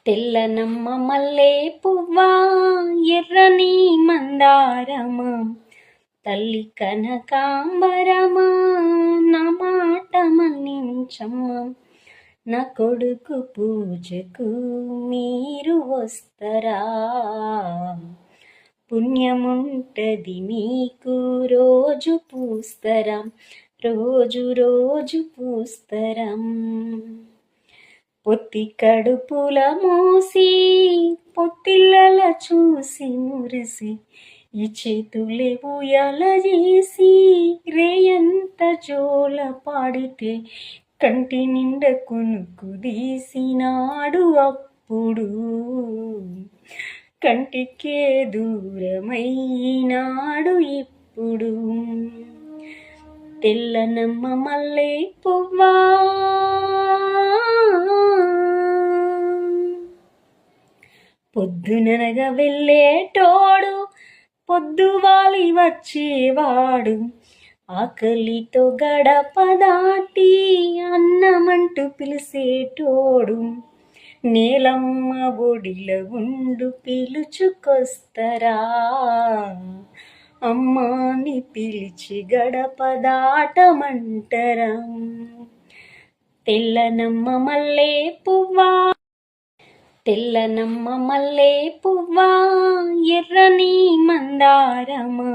తెల్లనమ్మ మల్లె పువ్వా ఎర్రని మందారమా తల్లి కనకాంబరమా నా మాట మన్నించమ్మా నా కొడుకు పూజకు మీరు వస్తరా పుణ్యముంటది మీకు రోజు పూస్తరం రోజు రోజు పూస్తరం పొత్తి కడుపుల మూసి పొత్తిళ్ళ చూసి మురిసి ఈ చేతులే ఉయ్యాల చేసి రేయంత జోల పాడితే కంటి నిండ కునుకు తీసినాడు అప్పుడు కంటికే దూరమైనాడు ఇప్పుడు తెల్లనమ్మ మల్లె పువ్వా పొద్దుననగా వెళ్ళేటోడు పొద్దువాలి వచ్చేవాడు ఆకలితో గడప దాటి అన్నమంటూ పిలిచేటోడు నేలమ్మ ఒడిలో ఉండు పిలుచుకొస్తరా అమ్మాని పిలిచి గడప దాటమంటరా తెల్లనమ్మ మల్లె పువ్వా తెల్లనమ్మ మల్లె పువ్వా ఎర్రని మందారమా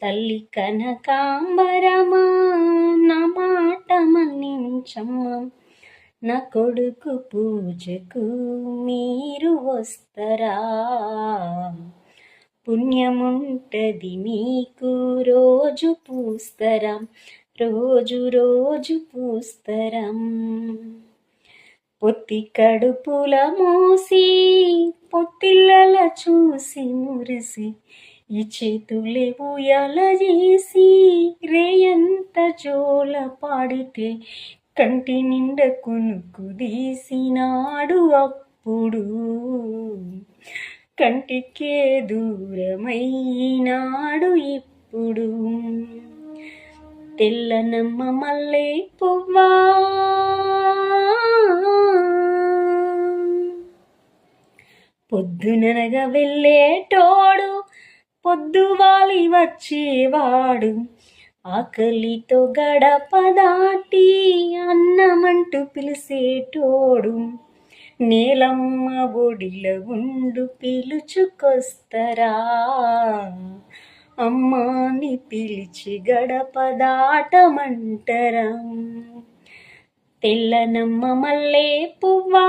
తల్లి కనకాంబరమా నా మాట మన్నించమ్మా నా కొడుకు పూజకు మీరు వస్తరా పుణ్యముంటది మీకు రోజు పూస్తరం రోజు రోజు పూస్తరం పొత్తి కడుపుల మూసి పొత్తిళ్ళ చూసి మురిసి ఈ చేతులే ఉయ్యాల చేసి రేయంత జోల పాడితే కంటి నిండ కునుకు తీసినాడు అప్పుడు కంటికే దూరమైనాడు ఇప్పుడు తెల్లనమ్మ మల్లె పువ్వా పొద్దుననగా వెళ్ళేటోడు పొద్దువాలి వచ్చేవాడు ఆకలితో గడప దాటి అన్నమంటూ పిలిచేటోడు నేలమ్మ ఒడిలో ఉండు పిలుచుకొస్తరా అమ్మాని పిలిచి గడప దాటమంటరా తెల్లనమ్మ మల్లె పువ్వా